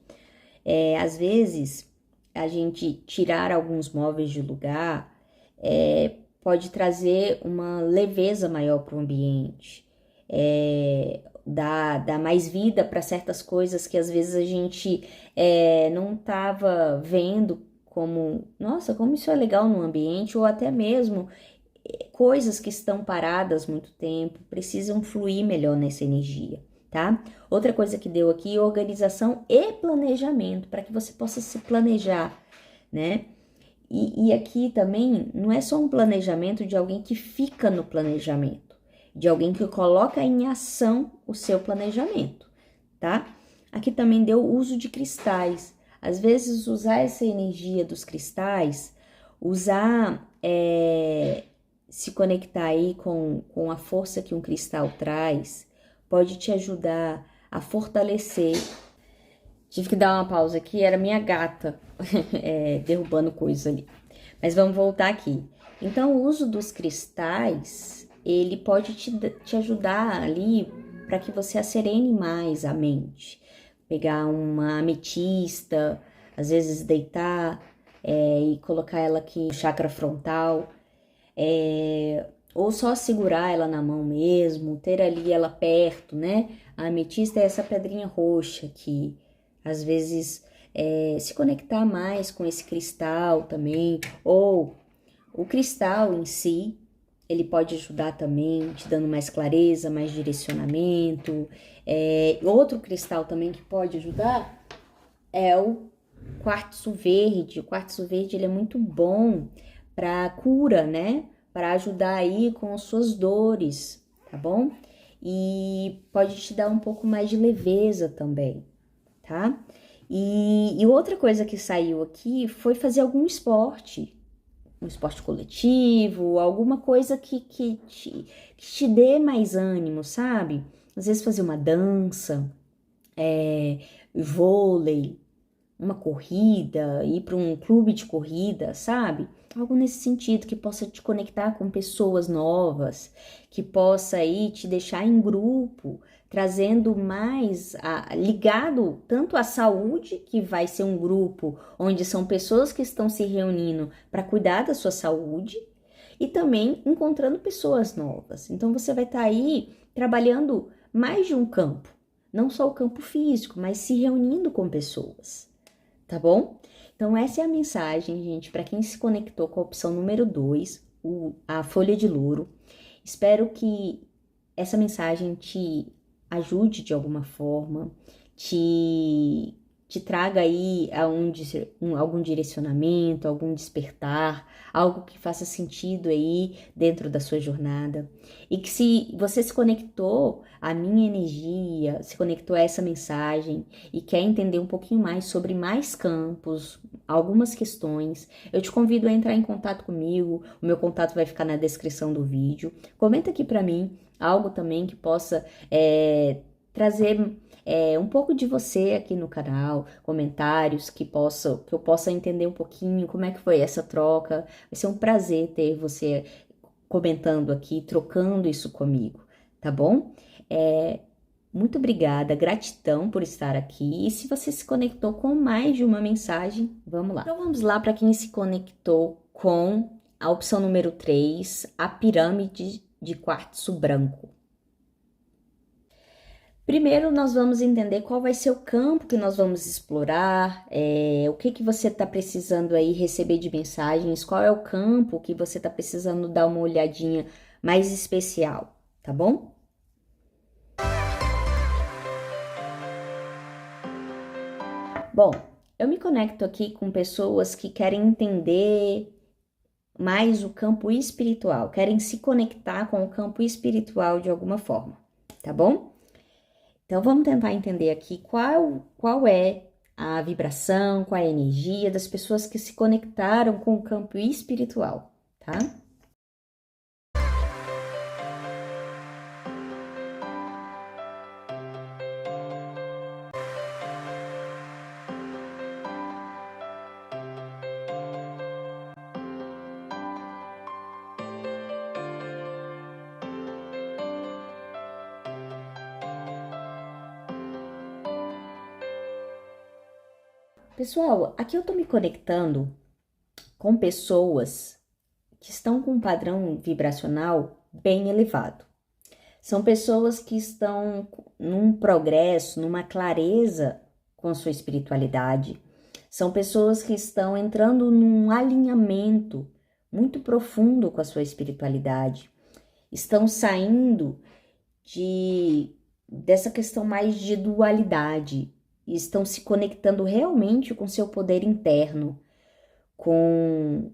Às vezes, a gente tirar alguns móveis de lugar pode trazer uma leveza maior para o ambiente, dar mais vida para certas coisas que às vezes a gente não estava vendo como, nossa, como isso é legal no ambiente, ou até mesmo coisas que estão paradas muito tempo, precisam fluir melhor nessa energia, tá? Outra coisa que deu aqui, organização e planejamento, para que você possa se planejar, né? E aqui também não é só um planejamento de alguém que fica no planejamento, de alguém que coloca em ação o seu planejamento, tá? Aqui também deu o uso de cristais. Às vezes usar essa energia dos cristais, usar, se conectar aí com a força que um cristal traz, pode te ajudar a fortalecer. Tive que dar uma pausa aqui, era minha gata derrubando coisa ali. Mas vamos voltar aqui. Então, o uso dos cristais, ele pode te ajudar ali para que você acerene mais a mente. Pegar uma ametista, às vezes deitar e colocar ela aqui no chakra frontal. Ou só segurar ela na mão mesmo, ter ali ela perto, né? A ametista é essa pedrinha roxa que às vezes se conectar mais com esse cristal também, ou o cristal em si, ele pode ajudar também, te dando mais clareza, mais direcionamento. Outro cristal também que pode ajudar é o quartzo verde. O quartzo verde ele é muito bom para cura, né? Para ajudar aí com as suas dores, tá bom? E pode te dar um pouco mais de leveza também, tá? E outra coisa que saiu aqui foi fazer algum esporte, um esporte coletivo, alguma coisa que te dê mais ânimo, sabe? Às vezes fazer uma dança, vôlei, uma corrida, ir para um clube de corrida, sabe? Algo nesse sentido que possa te conectar com pessoas novas, que possa aí te deixar em grupo, trazendo mais ligado tanto à saúde, que vai ser um grupo onde são pessoas que estão se reunindo para cuidar da sua saúde, e também encontrando pessoas novas. Então você vai estar aí trabalhando mais de um campo, não só o campo físico, mas se reunindo com pessoas. Tá bom? Então, essa é a mensagem, gente, para quem se conectou com a opção número 2, a folha de louro. Espero que essa mensagem te ajude de alguma forma, te traga aí algum direcionamento, algum despertar, algo que faça sentido aí dentro da sua jornada. E que se você se conectou à minha energia, se conectou a essa mensagem e quer entender um pouquinho mais sobre mais campos, algumas questões, eu te convido a entrar em contato comigo. O meu contato vai ficar na descrição do vídeo. Comenta aqui para mim algo também que possa trazer um pouco de você aqui no canal, comentários que eu possa entender um pouquinho como é que foi essa troca. Vai ser um prazer ter você comentando aqui, trocando isso comigo, tá bom? Muito obrigada, gratidão por estar aqui. E se você se conectou com mais de uma mensagem, vamos lá. Então vamos lá para quem se conectou com a opção número 3, a pirâmide de quartzo branco. Primeiro, nós vamos entender qual vai ser o campo que nós vamos explorar, o que você está precisando aí receber de mensagens, qual é o campo que você está precisando dar uma olhadinha mais especial, tá bom? Bom, eu me conecto aqui com pessoas que querem entender mais o campo espiritual, querem se conectar com o campo espiritual de alguma forma, tá bom? Então, vamos tentar entender aqui qual é a vibração, qual é a energia das pessoas que se conectaram com o campo espiritual, tá? Pessoal, aqui eu tô me conectando com pessoas que estão com um padrão vibracional bem elevado. São pessoas que estão num progresso, numa clareza com a sua espiritualidade. São pessoas que estão entrando num alinhamento muito profundo com a sua espiritualidade. Estão saindo dessa questão mais de dualidade. Estão se conectando realmente com seu poder interno, com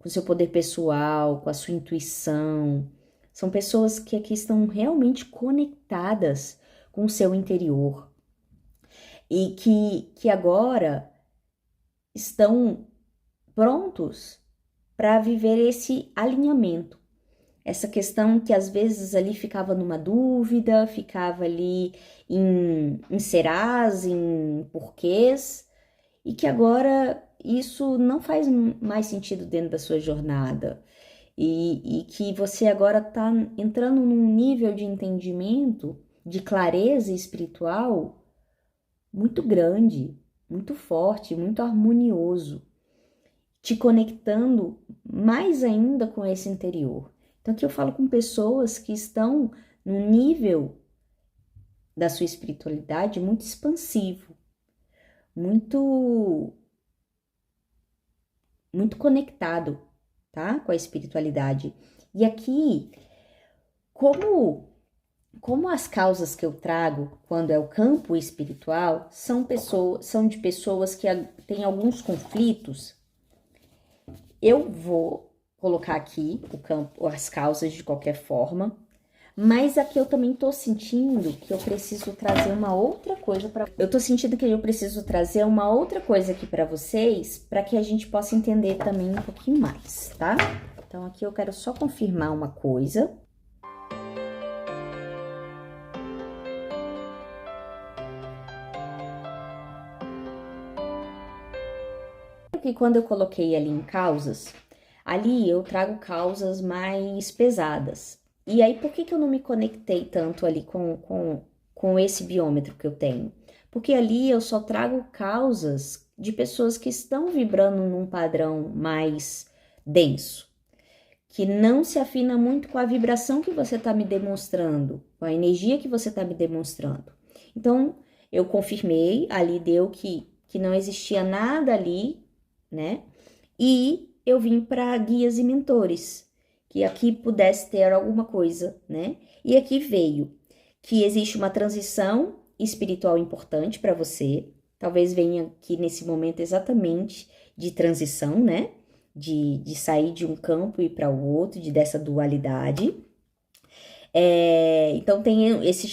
seu poder pessoal, com a sua intuição. São pessoas que aqui estão realmente conectadas com o seu interior e que agora estão prontos para viver esse alinhamento. Essa questão que às vezes ali ficava numa dúvida, ficava ali em serás, em porquês, e que agora isso não faz mais sentido dentro da sua jornada. E que você agora está entrando num nível de entendimento, de clareza espiritual muito grande, muito forte, muito harmonioso, te conectando mais ainda com esse interior. Então, aqui eu falo com pessoas que estão num nível da sua espiritualidade muito expansivo, muito, muito conectado, tá? Com a espiritualidade. E aqui, como as causas que eu trago quando é o campo espiritual são de pessoas que têm alguns conflitos, eu vou colocar aqui o campo, as causas de qualquer forma, mas aqui eu também tô sentindo que eu preciso trazer uma outra coisa para. Eu tô sentindo que eu preciso trazer uma outra coisa aqui para vocês, para que a gente possa entender também um pouquinho mais, tá? Então aqui eu quero só confirmar uma coisa. Que quando eu coloquei ali em causas, ali eu trago causas mais pesadas. E aí, por que eu não me conectei tanto ali com esse biômetro que eu tenho? Porque ali eu só trago causas de pessoas que estão vibrando num padrão mais denso, que não se afina muito com a vibração que você está me demonstrando, com a energia que você está me demonstrando. Então, eu confirmei, ali deu que não existia nada ali, né? E eu vim para guias e mentores, que aqui pudesse ter alguma coisa, né? E aqui veio que existe uma transição espiritual importante para você. Talvez venha aqui nesse momento exatamente de transição, né? De sair de um campo e ir para o outro, dessa dualidade. Então tem esse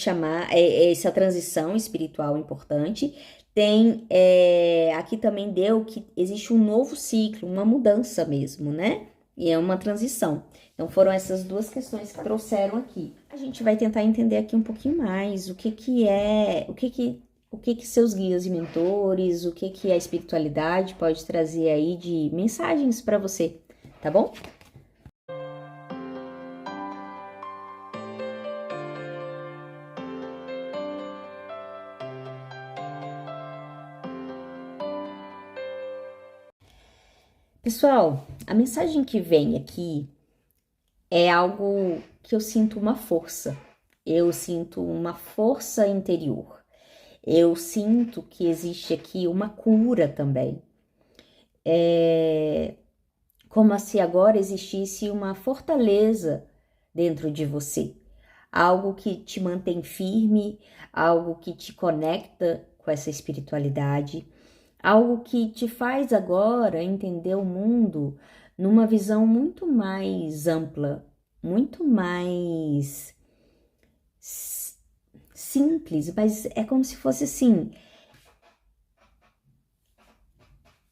essa transição espiritual importante. Tem aqui também deu que existe um novo ciclo, uma mudança mesmo, né? E é uma transição. Então foram essas duas questões que trouxeram aqui. A gente vai tentar entender aqui um pouquinho mais o que é, o que seus guias e mentores, o que a espiritualidade pode trazer aí de mensagens para você, tá bom? Pessoal, a mensagem que vem aqui é algo que eu sinto uma força. Eu sinto uma força interior. Eu sinto que existe aqui uma cura também. É como se agora existisse uma fortaleza dentro de você. Algo que te mantém firme, algo que te conecta com essa espiritualidade, algo que te faz agora entender o mundo numa visão muito mais ampla, muito mais simples, mas é como se fosse assim,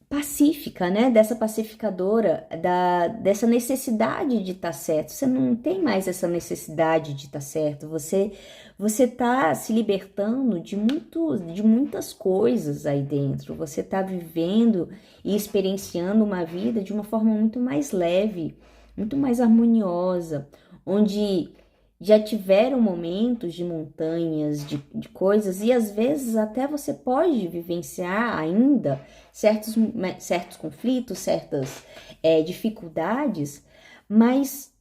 pacífica, né? Dessa pacificadora, dessa necessidade de estar certo. Você não tem mais essa necessidade de estar certo. Você tá se libertando de muitas coisas aí dentro. Você tá vivendo e experienciando uma vida de uma forma muito mais leve, muito mais harmoniosa, onde já tiveram momentos de montanhas, de coisas, e às vezes até você pode vivenciar ainda certos conflitos, certas dificuldades, mas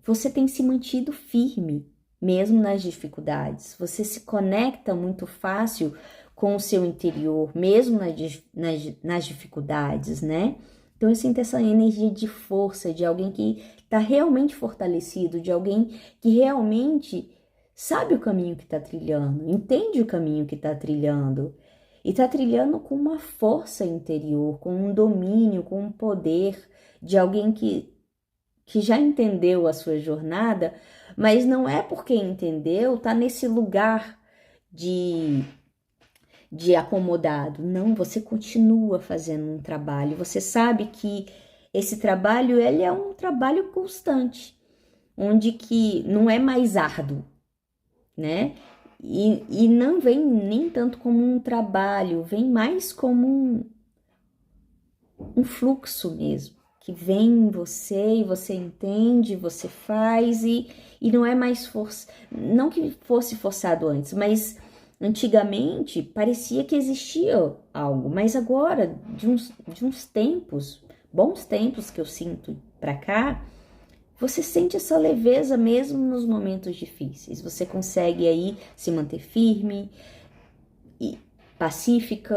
você tem se mantido firme, mesmo nas dificuldades. Você se conecta muito fácil com o seu interior, mesmo nas dificuldades, né? Então eu sinto essa energia de força, de alguém que está realmente fortalecido, de alguém que realmente sabe o caminho que está trilhando, entende o caminho que está trilhando. E está trilhando com uma força interior, com um domínio, com um poder de alguém que já entendeu a sua jornada, mas não é porque entendeu, tá nesse lugar de acomodado. Não, você continua fazendo um trabalho. Você sabe que esse trabalho, ele é um trabalho constante, onde que não é mais árduo, né? E não vem nem tanto como um trabalho, vem mais como um fluxo mesmo, que vem em você e você entende, você faz e não é mais força, não que fosse forçado antes, mas antigamente parecia que existia algo, mas agora, de uns tempos, bons tempos que eu sinto pra cá, você sente essa leveza mesmo nos momentos difíceis, você consegue aí se manter firme pacífico,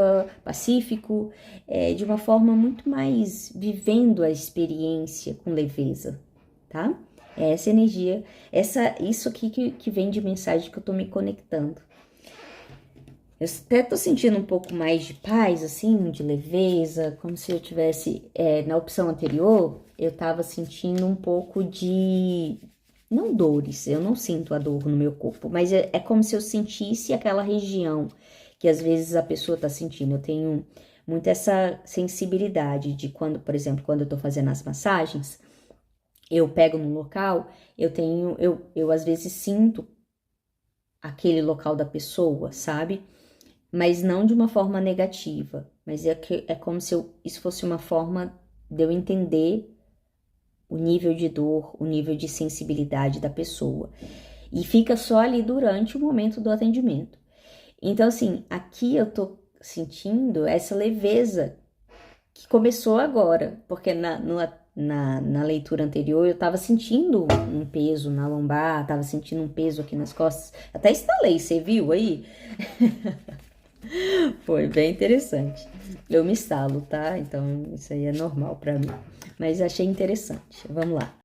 de uma forma muito mais vivendo a experiência com leveza, tá? É essa energia, isso aqui que vem de mensagem que eu tô me conectando. Eu até tô sentindo um pouco mais de paz, assim, de leveza, como se eu tivesse, na opção anterior, eu tava sentindo um pouco de, não dores, eu não sinto a dor no meu corpo, mas é como se eu sentisse aquela região que às vezes a pessoa tá sentindo. Eu tenho muito essa sensibilidade de quando, por exemplo, quando eu tô fazendo as massagens, eu pego no local, eu às vezes sinto aquele local da pessoa, sabe? Mas não de uma forma negativa, mas é como se isso fosse uma forma de eu entender o nível de dor, o nível de sensibilidade da pessoa. E fica só ali durante o momento do atendimento. Então, assim, aqui eu tô sentindo essa leveza que começou agora, porque na leitura anterior eu tava sentindo um peso na lombar, tava sentindo um peso aqui nas costas. Até estalei, você viu aí? Foi bem interessante. Eu me estalo, tá? Então isso aí é normal pra mim. Mas achei interessante. Vamos lá.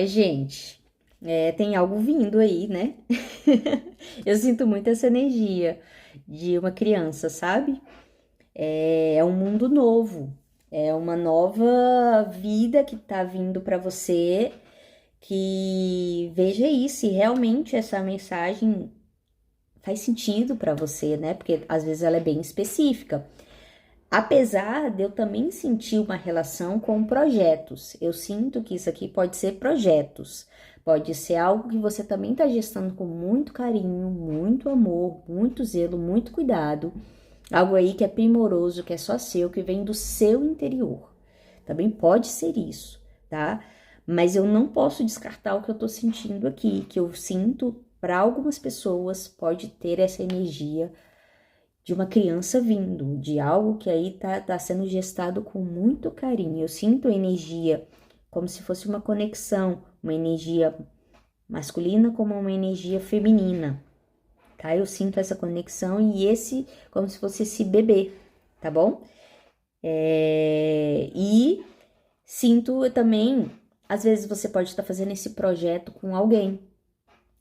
Gente, tem algo vindo aí, né? Eu sinto muito essa energia de uma criança, sabe? É um mundo novo, é uma nova vida que tá vindo para você, que veja aí se realmente essa mensagem faz sentido para você, né? Porque às vezes ela é bem específica. Apesar de eu também sentir uma relação com projetos, eu sinto que isso aqui pode ser projetos, pode ser algo que você também está gestando com muito carinho, muito amor, muito zelo, muito cuidado, algo aí que é primoroso, que é só seu, que vem do seu interior. Também pode ser isso, tá? Mas eu não posso descartar o que eu tô sentindo aqui, que eu sinto para algumas pessoas pode ter essa energia de uma criança vindo, de algo que aí tá sendo gestado com muito carinho. Eu sinto a energia como se fosse uma conexão, uma energia masculina como uma energia feminina, tá? Eu sinto essa conexão e esse, como se fosse esse bebê, tá bom? E sinto também, às vezes você pode estar fazendo esse projeto com alguém,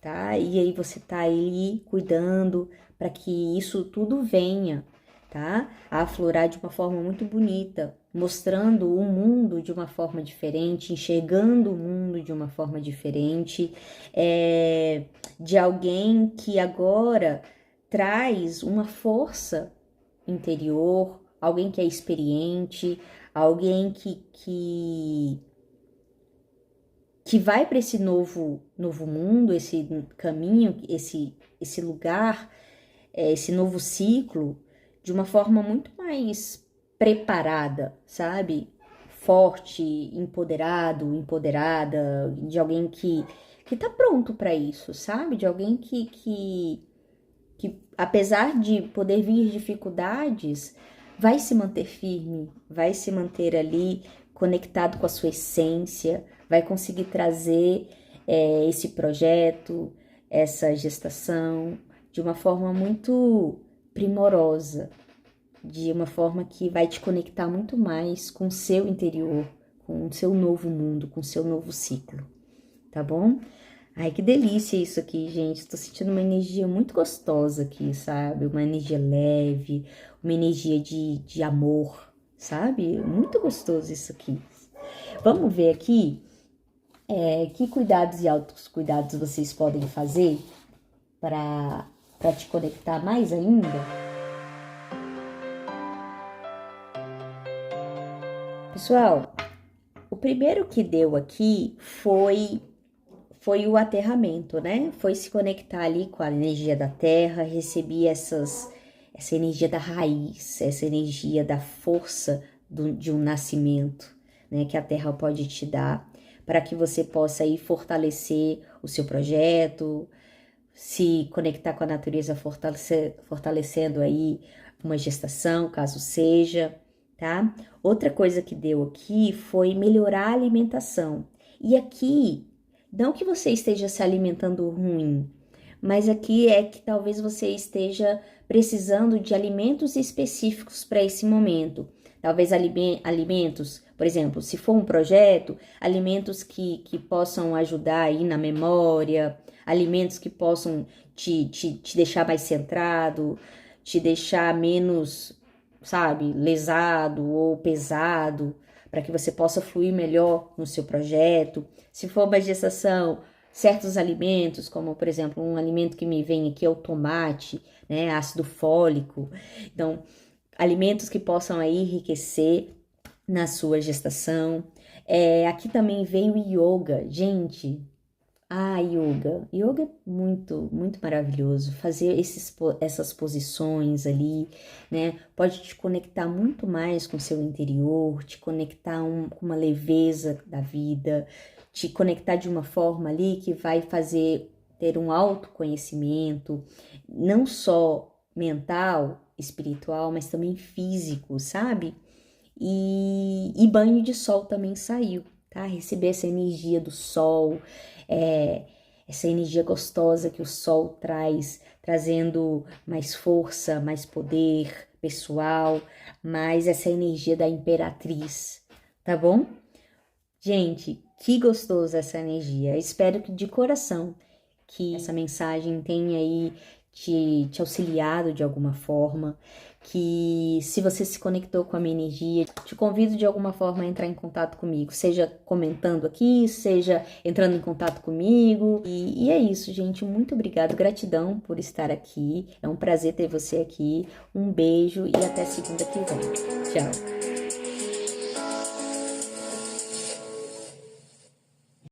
tá? E aí você tá aí cuidando para que isso tudo venha, tá? A aflorar de uma forma muito bonita, mostrando o mundo de uma forma diferente, enxergando o mundo de uma forma diferente, de alguém que agora traz uma força interior, alguém que é experiente, alguém que vai para esse novo mundo, esse caminho, esse lugar, esse novo ciclo, de uma forma muito mais preparada, sabe? Forte, empoderado, empoderada, de alguém que tá pronto para isso, sabe? De alguém que apesar de poder vir dificuldades, vai se manter firme, vai se manter ali conectado com a sua essência, vai conseguir trazer esse projeto, essa gestação de uma forma muito primorosa, de uma forma que vai te conectar muito mais com o seu interior, com o seu novo mundo, com o seu novo ciclo, tá bom? Ai, que delícia isso aqui, gente. Tô sentindo uma energia muito gostosa aqui, sabe? Uma energia leve, uma energia de amor, sabe? Muito gostoso isso aqui. Vamos ver aqui que cuidados e altos cuidados vocês podem fazer para te conectar mais ainda. Pessoal, o primeiro que deu aqui foi o aterramento, né? Foi se conectar ali com a energia da terra, receber essa energia da raiz, essa energia da força de um nascimento, né? Que a terra pode te dar, para que você possa aí fortalecer o seu projeto, se conectar com a natureza, fortalecendo aí uma gestação, caso seja, tá? Outra coisa que deu aqui foi melhorar a alimentação. E aqui, não que você esteja se alimentando ruim, mas aqui é que talvez você esteja precisando de alimentos específicos para esse momento. Talvez alimentos, por exemplo, se for um projeto, alimentos que possam ajudar aí na memória, alimentos que possam te deixar mais centrado, te deixar menos, sabe, lesado ou pesado, para que você possa fluir melhor no seu projeto. Se for uma gestação, certos alimentos, como por exemplo, um alimento que me vem aqui é o tomate, né, ácido fólico. Então, alimentos que possam aí enriquecer na sua gestação. Aqui também veio o yoga, gente. Yoga é muito, muito maravilhoso. Fazer essas posições ali, né? Pode te conectar muito mais com o seu interior, te conectar com uma leveza da vida, te conectar de uma forma ali que vai fazer ter um autoconhecimento, não só mental, espiritual, mas também físico, sabe? E banho de sol também saiu, tá? Receber essa energia do sol, essa energia gostosa que o sol traz, trazendo mais força, mais poder pessoal, mais essa energia da imperatriz, tá bom? Gente, que gostoso essa energia. Eu espero que de coração que essa mensagem tenha aí te auxiliado de alguma forma, que se você se conectou com a minha energia, te convido de alguma forma a entrar em contato comigo, seja comentando aqui, seja entrando em contato comigo. E é isso, gente. Muito obrigado, gratidão por estar aqui. É um prazer ter você aqui. Um beijo e até segunda que vem. Tchau.